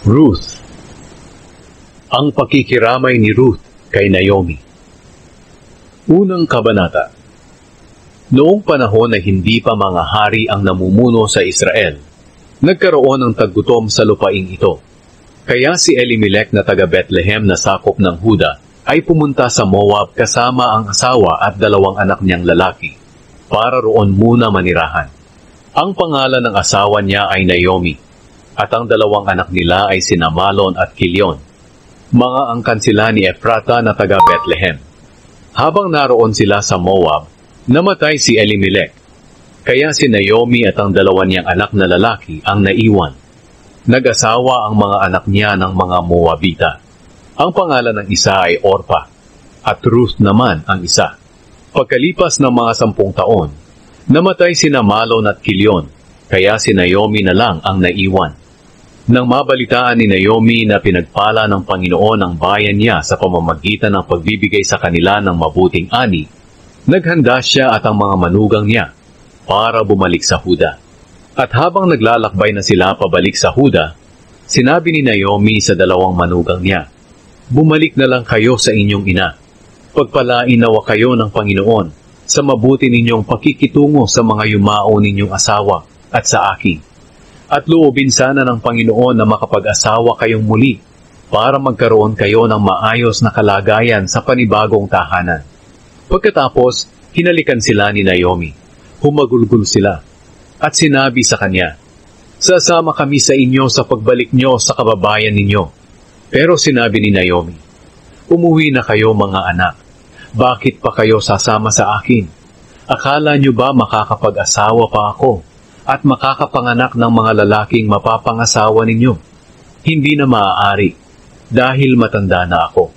Ruth. Ang pakikiramay ni Ruth kay Naomi. Unang kabanata. Noong panahon na hindi pa mga hari ang namumuno sa Israel, nagkaroon ng taggutom sa lupaing ito. Kaya si Elimelech na taga Bethlehem na sakop ng Huda ay pumunta sa Moab kasama ang asawa at 2 anak niyang lalaki, para roon muna manirahan. Ang pangalan ng asawa niya ay Naomi, at ang 2 anak nila ay sina Malon at Kilion. Mga angkan sila ni Ephrata na taga Bethlehem. Habang naroon sila sa Moab, namatay si Elimelech. Kaya si Naomi at ang 2 niyang anak na lalaki ang naiwan. Nag-asawa ang mga anak niya ng mga Moabita. Ang pangalan ng isa ay Orpa, at Ruth naman ang isa. Pagkalipas ng mga 10 taon, namatay sina Malon at Kilion, kaya si Naomi na lang ang naiwan. Nang mabalitaan ni Naomi na pinagpala ng Panginoon ang bayan niya sa pamamagitan ng pagbibigay sa kanila ng mabuting ani, naghanda siya at ang mga manugang niya para bumalik sa Huda. At habang naglalakbay na sila pabalik sa Huda, sinabi ni Naomi sa 2 manugang niya, "Bumalik na lang kayo sa inyong ina. Pagpalain nawa kayo ng Panginoon sa mabuti ninyong pakikitungo sa mga yumao ninyong asawa at sa akin. At loobin sana ng Panginoon na makapag-asawa kayong muli para magkaroon kayo ng maayos na kalagayan sa panibagong tahanan." Pagkatapos, hinalikan sila ni Naomi. Humagulgol sila at sinabi sa kanya, "Sasama kami sa inyo sa pagbalik nyo sa kababayan ninyo." Pero sinabi ni Naomi, "Umuwi na kayo mga anak. Bakit pa kayo sasama sa akin? Akala nyo ba makakapag-asawa pa ako at makakapanganak ng mga lalaking mapapangasawa ninyo? Hindi na maaari, dahil matanda na ako.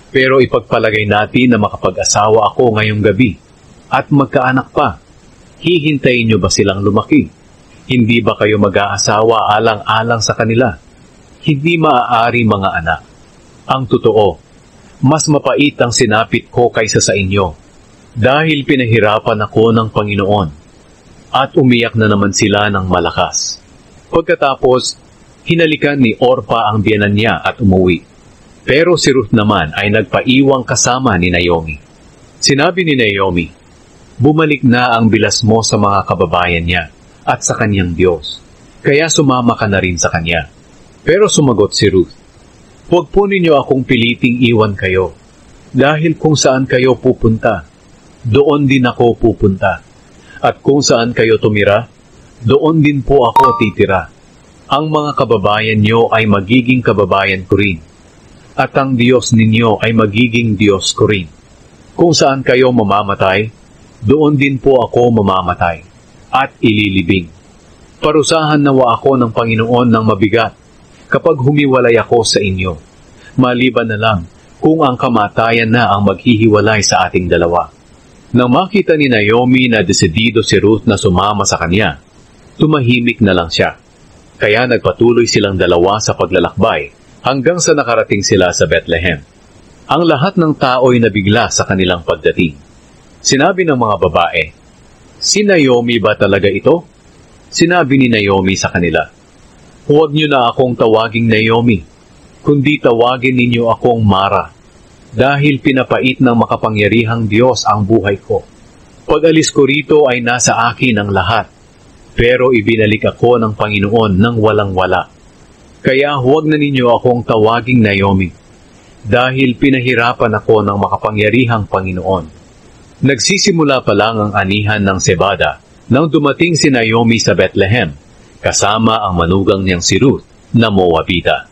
Pero ipagpalagay natin na makapag-asawa ako ngayong gabi at magkaanak pa. Hihintayin nyo ba silang lumaki? Hindi ba kayo mag-aasawa alang-alang sa kanila? Hindi maaari mga anak. Ang totoo, mas mapait ang sinapit ko kaysa sa inyo, dahil pinahirapan ako ng Panginoon." At umiyak na naman sila ng malakas. Pagkatapos, hinalikan ni Orpa ang biyenan niya at umuwi. Pero si Ruth naman ay nagpaiwang kasama ni Naomi. Sinabi ni Naomi, "Bumalik na ang bilas mo sa mga kababayan niya at sa kanyang Diyos, kaya sumama ka na rin sa kanya." Pero sumagot si Ruth, "Huwag po ninyo akong piliting iwan kayo, dahil kung saan kayo pupunta, doon din ako pupunta. At kung saan kayo tumira, doon din po ako titira. Ang mga kababayan nyo ay magiging kababayan ko rin, at ang Diyos ninyo ay magiging Diyos ko rin. Kung saan kayo mamamatay, doon din po ako mamamatay, at ililibing. Parusahan nawa ako ng Panginoon ng mabigat, kapag humiwalay ako sa inyo, maliban na lang kung ang kamatayan na ang maghihiwalay sa ating dalawa." Nang makita ni Naomi na desidido si Ruth na sumama sa kanya, tumahimik na lang siya. Kaya nagpatuloy silang 2 sa paglalakbay hanggang sa nakarating sila sa Bethlehem. Ang lahat ng tao'y nabigla sa kanilang pagdating. Sinabi ng mga babae, "Si Naomi ba talaga ito?" Sinabi ni Naomi sa kanila, "Huwag niyo na akong tawaging Naomi, kundi tawagin ninyo akong Mara, dahil pinapait ng makapangyarihang Diyos ang buhay ko. Pag-alis ko rito ay nasa akin ang lahat, pero ibinalik ako ng Panginoon ng walang-wala. Kaya huwag na ninyo akong tawaging Naomi, dahil pinahirapan ako ng makapangyarihang Panginoon." Nagsisimula pa lang ang anihan ng Sebada nang dumating si Naomi sa Bethlehem, kasama ang manugang niyang si Ruth na Moabita.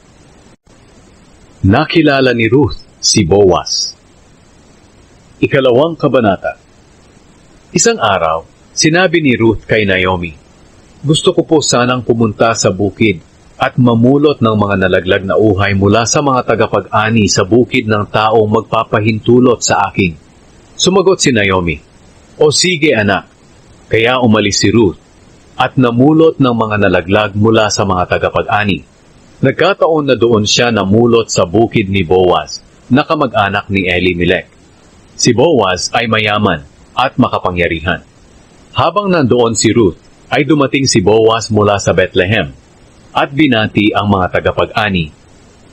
Nakilala ni Ruth si Boaz. Ikalawang kabanata. Isang araw, sinabi ni Ruth kay Naomi, "Gusto ko po sanang pumunta sa bukid at mamulot ng mga nalaglag na uhay mula sa mga tagapag-ani sa bukid ng taong magpapahintulot sa akin." Sumagot si Naomi, "O sige anak." Kaya umalis si Ruth at namulot ng mga nalaglag mula sa mga tagapag-ani. Nagkataon na doon siya namulot sa bukid ni Boaz, na kamag-anak ni Elimelech. Si Boaz ay mayaman at makapangyarihan. Habang nandoon si Ruth, ay dumating si Boaz mula sa Bethlehem, at binati ang mga tagapag-ani.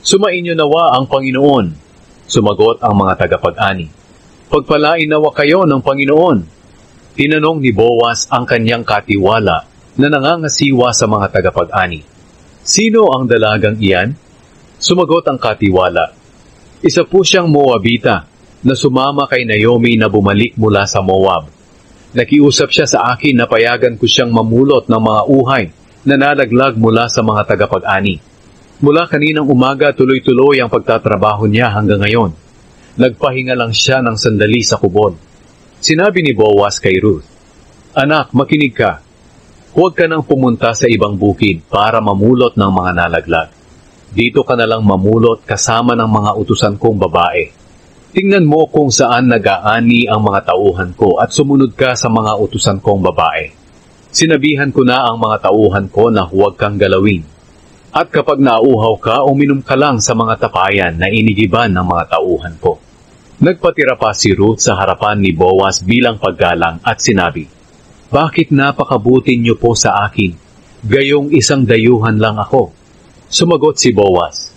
Sumainyo nawa ang Panginoon. Sumagot ang mga tagapag-ani. Pagpalain nawa kayo ng Panginoon. Tinanong ni Boaz ang kanyang katiwala na nangangasiwa sa mga tagapag-ani. Sino ang dalagang iyan? Sumagot ang katiwala. Isa po siyang Moabita na sumama kay Naomi na bumalik mula sa Moab. Nakiusap siya sa akin na payagan ko siyang mamulot ng mga uhay na nalaglag mula sa mga tagapag-ani. Mula kaninang umaga tuloy-tuloy ang pagtatrabaho niya hanggang ngayon. Nagpahinga lang siya ng sandali sa kubon. Sinabi ni Boaz kay Ruth, Anak, makinig ka. Huwag ka nang pumunta sa ibang bukid para mamulot ng mga nalaglag. Dito ka na lang mamulot kasama ng mga utusan kong babae. Tingnan mo kung saan nag-aani ang mga tauhan ko at sumunod ka sa mga utusan kong babae. Sinabihan ko na ang mga tauhan ko na huwag kang galawin. At kapag nauuhaw ka, uminom ka lang sa mga tapayan na inigiban ng mga tauhan ko. Nagpatira pa si Ruth sa harapan ni Boaz bilang paggalang at sinabi, Bakit napakabuti niyo po sa akin? Gayong isang dayuhan lang ako. Sumagot si Boaz,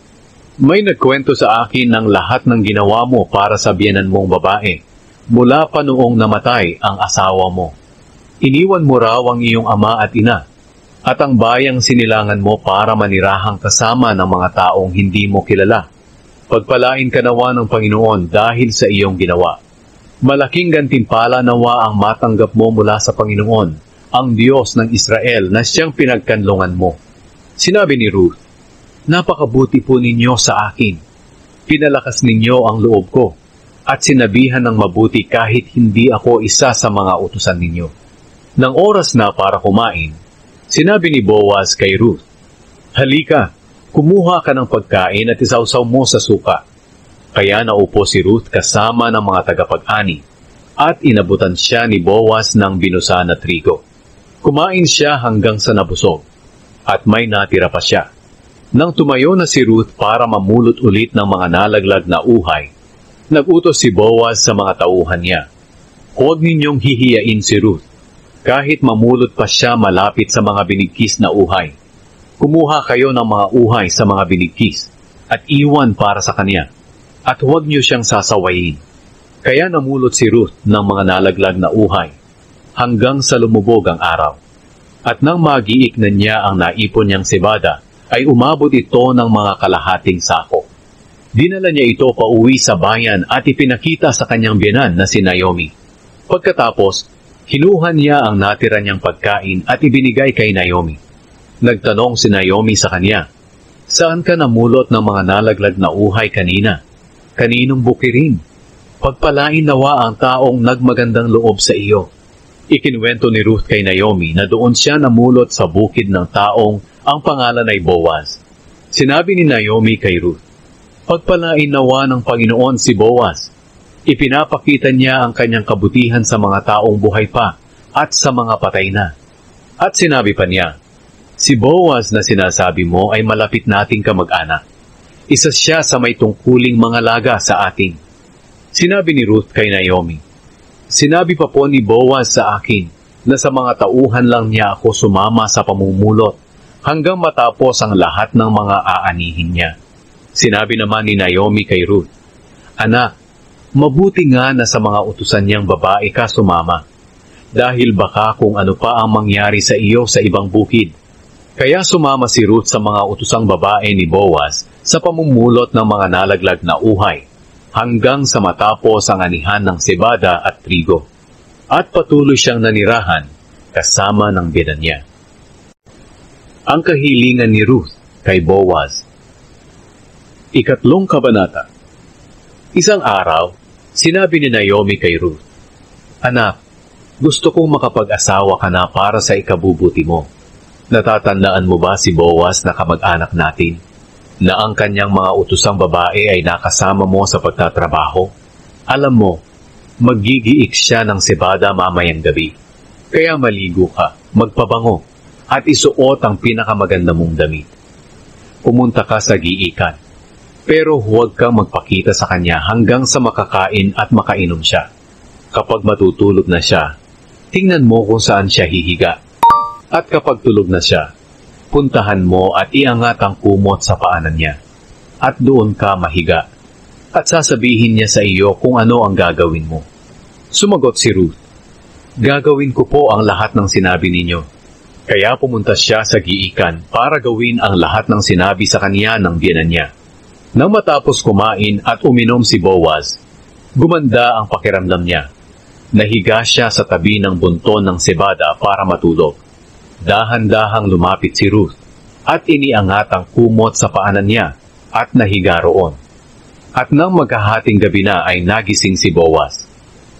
May nagkwento sa akin ng lahat ng ginawa mo para sa biyenan mong babae, mula pa noong namatay ang asawa mo. Iniwan mo raw ang iyong ama at ina, at ang bayang sinilangan mo para manirahang kasama ng mga taong hindi mo kilala. Pagpalain ka nawa ng Panginoon dahil sa iyong ginawa. Malaking gantimpala nawa ang matanggap mo mula sa Panginoon, ang Diyos ng Israel na siyang pinagkanlungan mo. Sinabi ni Ruth, Napakabuti po ninyo sa akin. Pinalakas ninyo ang loob ko, at sinabihan ng mabuti kahit hindi ako isa sa mga utusan ninyo. Nang oras na para kumain, sinabi ni Boaz kay Ruth, Halika, kumuha ka ng pagkain at isawsaw mo sa suka. Kaya naupo si Ruth kasama ng mga tagapag-ani, at inabutan siya ni Boaz ng binusa na trigo. Kumain siya hanggang sa nabusog, at may natira pa siya. Nang tumayo na si Ruth para mamulot ulit ng mga nalaglag na uhay, nagutos si Boaz sa mga tauhan niya, Huwag ninyong hihiyain si Ruth, kahit mamulot pa siya malapit sa mga binigkis na uhay. Kumuha kayo ng mga uhay sa mga binigkis, at iwan para sa kanya, at huwag niyo siyang sasawayin. Kaya namulot si Ruth ng mga nalaglag na uhay, hanggang sa lumubog ang araw. At nang magiik na niya ang naipon niyang sibada, ay umabot ito ng mga kalahating sako. Dinala niya ito pauwi sa bayan at ipinakita sa kanyang biyenan na si Naomi. Pagkatapos, kinuha niya ang natira niyang pagkain at ibinigay kay Naomi. Nagtanong si Naomi sa kanya, Saan ka namulot ng mga nalaglag na uhay kanina? Kaninong bukirin? Pagpalain nawa ang taong nagmagandang loob sa iyo. Ikinuwento ni Ruth kay Naomi na doon siya namulot sa bukid ng taong ang pangalan ay Boaz. Sinabi ni Naomi kay Ruth, Pagpalain nawa ng Panginoon si Boaz. Ipinapakita niya ang kanyang kabutihan sa mga taong buhay pa at sa mga patay na. At sinabi pa niya, Si Boaz na sinasabi mo ay malapit nating kamag-anak. Isa siya sa may tungkuling mga laga sa atin. Sinabi ni Ruth kay Naomi, Sinabi pa po ni Boaz sa akin na sa mga tauhan lang niya ako sumama sa pamumulot hanggang matapos ang lahat ng mga aanihin niya. Sinabi naman ni Naomi kay Ruth, Anak, mabuti nga na sa mga utusan niyang babae ka sumama, dahil baka kung ano pa ang mangyari sa iyo sa ibang bukid. Kaya sumama si Ruth sa mga utusang babae ni Boaz sa pamumulot ng mga nalaglag na uhay, hanggang sa matapos ang anihan ng sibada at trigo. At patuloy siyang nanirahan kasama ng biyenan niya. Ang kahilingan ni Ruth kay Boaz. Ikatlong kabanata. Isang araw, sinabi ni Naomi kay Ruth, Anak, gusto kong makapag-asawa ka na para sa ikabubuti mo. Natatandaan mo ba si Boaz na kamag-anak natin, na ang kanyang mga utusang babae ay nakasama mo sa pagtatrabaho? Alam mo, maggigiik siya ng sibada mamayang gabi. Kaya maligo ka, magpabango, at isuot ang pinakamaganda mong damit. Pumunta ka sa giikan, pero huwag kang magpakita sa kanya hanggang sa makakain at makainom siya. Kapag matutulog na siya, tingnan mo kung saan siya hihiga. At kapag tulog na siya, puntahan mo at iangat ang kumot sa paanan niya. At doon ka mahiga. At sasabihin niya sa iyo kung ano ang gagawin mo. Sumagot si Ruth, "Gagawin ko po ang lahat ng sinabi ninyo." Kaya pumunta siya sa giikan para gawin ang lahat ng sinabi sa kanya ng biyenan niya. Nang matapos kumain at uminom si Boaz, gumanda ang pakiramdam niya. Nahiga siya sa tabi ng bunton ng sebada para matulog. Dahan-dahang lumapit si Ruth at iniangat ang kumot sa paanan niya at nahiga roon. At nang magkahating gabi na ay nagising si Boaz.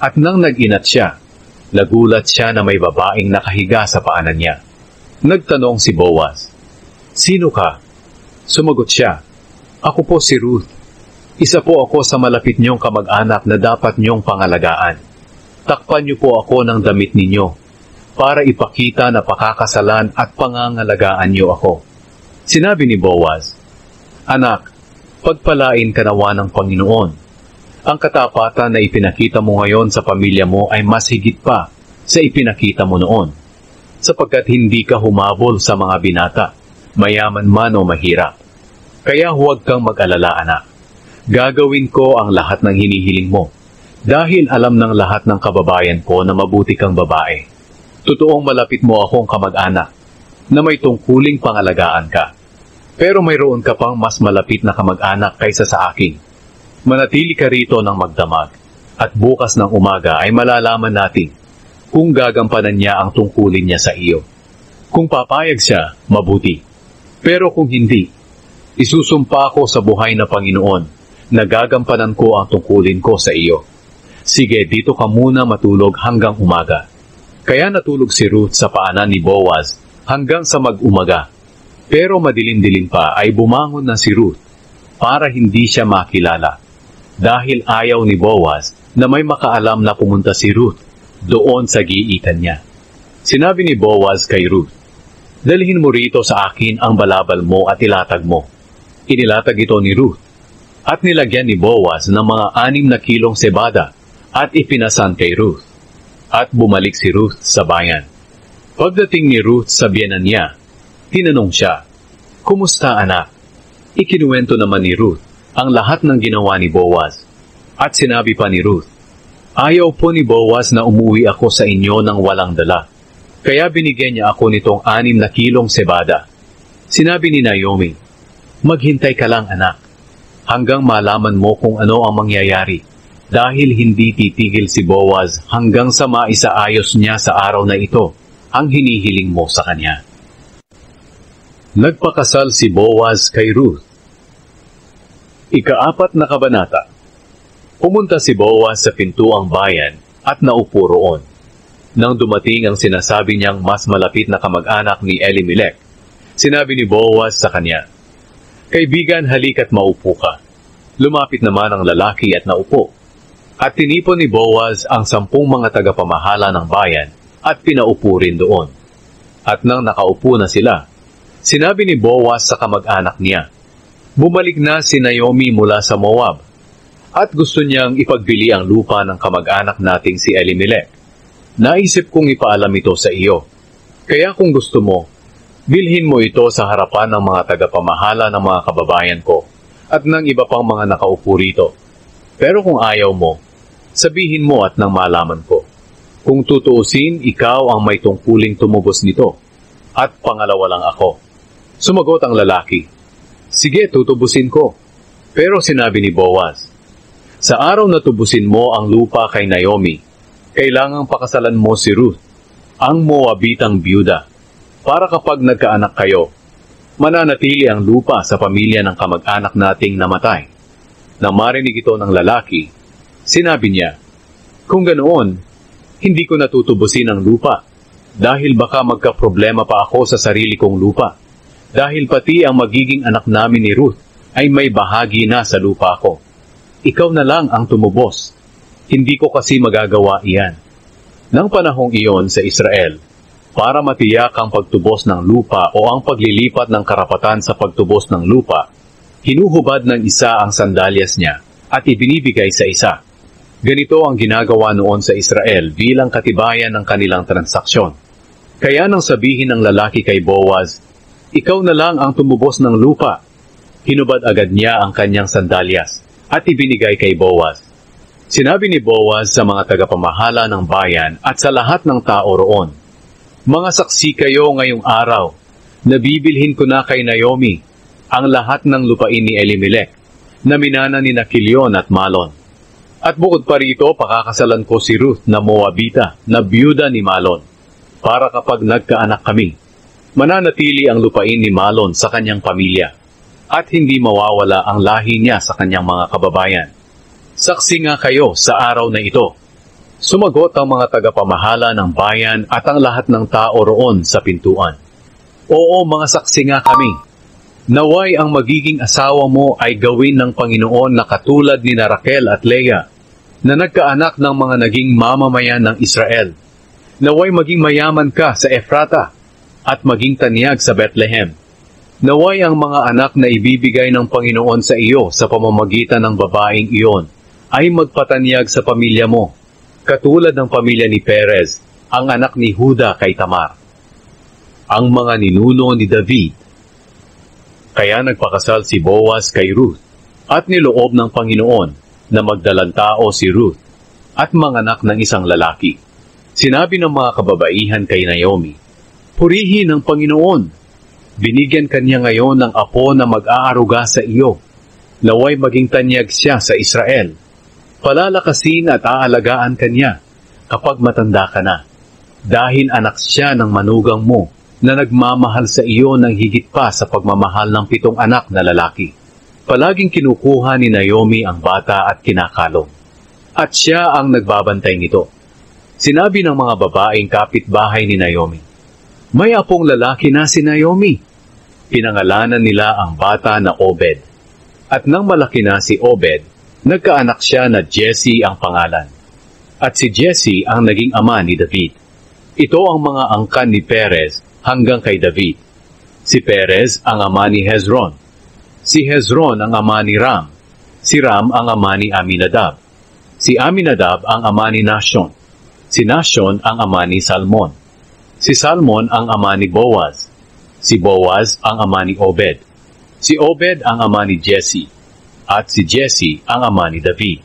At nang nag-inat siya, nagulat siya na may babaeng nakahiga sa paanan niya. Nagtanong si Boaz, "Sino ka?" Sumagot siya, "Ako po si Ruth. Isa po ako sa malapit niyong kamag-anak na dapat niyong pangalagaan. Takpan niyo po ako ng damit ninyo para ipakita na pakakasalan at pangangalagaan niyo ako." Sinabi ni Boaz, "Anak, pagpalain ka nawa ng Panginoon. Ang katapatan na ipinakita mo ngayon sa pamilya mo ay mas higit pa sa ipinakita mo noon, sapagkat hindi ka humabol sa mga binata, mayaman man o mahirap. Kaya huwag kang mag-alala, anak. Gagawin ko ang lahat ng hinihiling mo, dahil alam ng lahat ng kababayan ko na mabuti kang babae. Totoong malapit mo akong kamag-anak, na may tungkuling pangalagaan ka. Pero mayroon ka pang mas malapit na kamag-anak kaysa sa akin. Manatili ka rito ng magdamag, at bukas ng umaga ay malalaman natin kung gagampanan niya ang tungkulin niya sa iyo. Kung papayag siya, mabuti. Pero kung hindi, isusumpa ko sa buhay na Panginoon na gagampanan ko ang tungkulin ko sa iyo. Sige, dito ka muna matulog hanggang umaga." Kaya natulog si Ruth sa paanan ni Boaz hanggang sa mag-umaga. Pero madilim-dilim pa ay bumangon na si Ruth para hindi siya makilala. Dahil ayaw ni Boaz na may makaalam na pumunta si Ruth doon sa giitan niya. Sinabi ni Boaz kay Ruth, "Dalhin mo rito sa akin ang balabal mo at ilatag mo." Inilatag ito ni Ruth at nilagyan ni Boaz ng mga 6 na kilong sebada at ipinasan kay Ruth. At bumalik si Ruth sa bayan. Pagdating ni Ruth sa biyenan niya, tinanong siya, "Kumusta, anak?" Ikinuwento naman ni Ruth ang lahat ng ginawa ni Boaz. At sinabi pa ni Ruth, "Ayaw po ni Boaz na umuwi ako sa inyo ng walang dala. Kaya binigyan niya ako nitong 6 na kilong sebada." Sinabi ni Naomi, "Maghintay ka lang, anak, hanggang malaman mo kung ano ang mangyayari. Dahil hindi titigil si Boaz hanggang sa maisaayos niya sa araw na ito ang hinihiling mo sa kanya." Nagpakasal si Boaz kay Ruth. Ika-4 na kabanata. Pumunta si Boaz sa pintuang bayan at naupo roon. Nang dumating ang sinasabi niyang mas malapit na kamag-anak ni Elimelech, sinabi ni Boaz sa kanya, "Kaibigan, halika't maupo ka." Lumapit naman ang lalaki at naupo. At tinipon ni Boaz ang 10 mga tagapamahala ng bayan at pinaupo rin doon. At nang nakaupo na sila, sinabi ni Boaz sa kamag-anak niya, "Bumalik na si Naomi mula sa Moab, at gusto niyang ipagbili ang lupa ng kamag-anak nating si Elimelech. Naisip kong ipaalam ito sa iyo. Kaya kung gusto mo, bilhin mo ito sa harapan ng mga tagapamahala ng mga kababayan ko at ng iba pang mga nakaupo rito. Pero kung ayaw mo, sabihin mo at nang malaman ko. Kung tutuusin, ikaw ang may tungkuling tumubos nito, at pangalawa lang ako." Sumagot ang lalaki, "Sige, tutubusin ko." Pero sinabi ni Boaz, "Sa araw na tubusin mo ang lupa kay Naomi, kailangang pakasalan mo si Ruth, ang Moabitang biyuda, para kapag nagkaanak kayo, mananatili ang lupa sa pamilya ng kamag-anak nating namatay." Nang marinig ito ng lalaki, sinabi niya, "Kung ganoon, hindi ko natutubusin ang lupa, dahil baka magka-problema pa ako sa sarili kong lupa. Dahil pati ang magiging anak namin ni Ruth ay may bahagi na sa lupa ko. Ikaw na lang ang tumubos. Hindi ko kasi magagawa iyan." Nang panahong iyon sa Israel, para matiyak ang pagtubos ng lupa o ang paglilipat ng karapatan sa pagtubos ng lupa, hinuhubad ng isa ang sandalyas niya at ibinibigay sa isa. Ganito ang ginagawa noon sa Israel bilang katibayan ng kanilang transaksyon. Kaya nang sabihin ng lalaki kay Boaz, ikaw na lang ang tumubos ng lupa. Hinubad agad niya ang kanyang sandalyas at ibinigay kay Boaz. Sinabi ni Boaz sa mga tagapamahala ng bayan at sa lahat ng tao roon, mga saksi kayo ngayong araw, nabibilhin ko na kay Naomi ang lahat ng lupain ni Elimelech, na minana ni Kilyon at Malon. At bukod pa rito, pakakasalan ko si Ruth na Moabita, na biyuda ni Malon, para kapag nagkaanak kami, mananatili ang lupain ni Malon sa kanyang pamilya, at hindi mawawala ang lahi niya sa kanyang mga kababayan. Saksi nga kayo sa araw na ito. Sumagot ang mga tagapamahala ng bayan at ang lahat ng tao roon sa pintuan. Oo, mga saksi nga kami. Naway ang magiging asawa mo ay gawin ng Panginoon na katulad ni Raquel at Leah, na nagkaanak ng mga naging mamamayan ng Israel. Naway maging mayaman ka sa Ephrata at maging tanyag sa Bethlehem. Naway ang mga anak na ibibigay ng Panginoon sa iyo sa pamamagitan ng babaeng iyon ay magpatanyag sa pamilya mo, katulad ng pamilya ni Perez, ang anak ni Juda kay Tamar. Ang mga ninuno ni David. Kaya nagpakasal si Boaz kay Ruth, at niloob ng Panginoon na magdalang tao si Ruth, at manganak ng isang lalaki. Sinabi ng mga kababaihan kay Naomi, purihin ng Panginoon. Binigyan kanya ngayon ng apo na mag-aaruga sa iyo. Naway maging tanyag siya sa Israel. Palalakasin at aalagaan kanya kapag matanda ka na, dahil anak siya ng manugang mo na nagmamahal sa iyo ng higit pa sa pagmamahal ng 7 anak na lalaki. Palaging kinukuha ni Naomi ang bata at kinakalong, at siya ang nagbabantay nito. Sinabi ng mga babaeng kapitbahay ni Naomi, may apong lalaki na si Naomi. Pinangalanan nila ang bata na Obed. At nang malaki na si Obed, nagkaanak siya na Jesse ang pangalan. At si Jesse ang naging ama ni David. Ito ang mga angkan ni Perez hanggang kay David. Si Perez ang ama ni Hezron. Si Hezron ang ama ni Ram. Si Ram ang ama ni Aminadab. Si Aminadab ang ama ni Nashon. Si Nashon ang ama ni Salmon. Si Salmon ang ama ni Boaz. Si Boaz ang ama ni Obed. Si Obed ang ama ni Jesse. At si Jesse ang ama ni David.